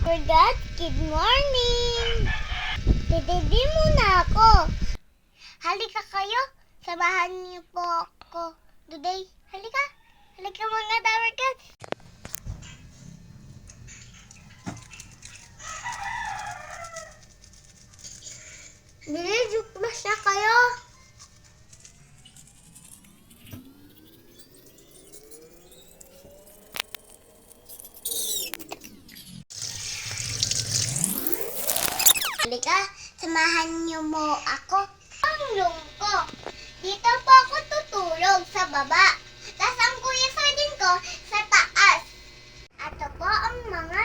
Forgot, good morning! Dididi muna ako. Halika kayo, samahan niyo po ako today. Halika, halika mga Tower Cats. Nililukmas na kayo. Halika, samahan niyo mo ako. Ang room ko. Dito po ako tutulog sa baba. Tapos ang kuya sardin ko sa taas. Ito po ang mga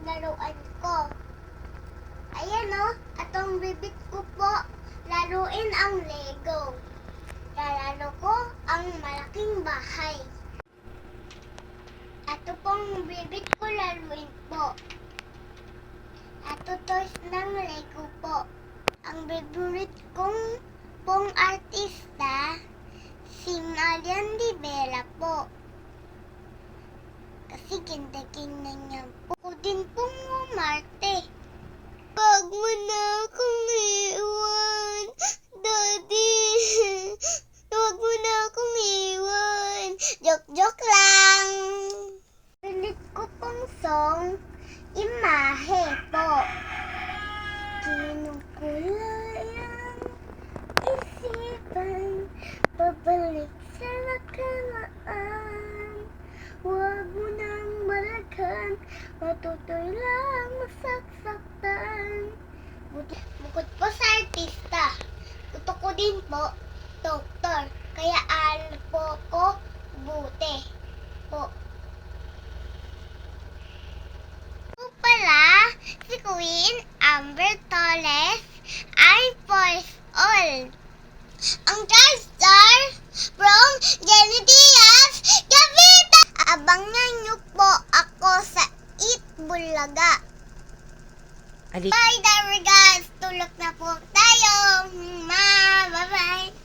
laruan ko. Ayan o, atong bibit ko po. Laruin ang Lego. Lalaro ko ang malaking bahay. Ito pong bibit ko laruin po. Ato toys ng Lego po. Ang favorite kong pong artista, si Marian Rivera po. Kasi ganda-ganda niya po. Ako din pong umarte. Wag mo na akong iwan, Daddy. Wag mo na akong iwan. Joke-joke lang. Pilit ko pong song, Imahe po. Kinukulay ang isipan, pabalik sa nakaraan. Huwag mo nang balikan, matutoy lang masasaktan. Bukod po sa artista, gusto ko din po, doktor. Kaya aral po ko buti po. Pala, si Queen Amber Torres ay first all. Ang child star from Jenny Diaz, Cavite. Abangan niyo po ako sa Eat Bulaga. Bye, Tower Cats. Tulog na po tayo. Bye-bye.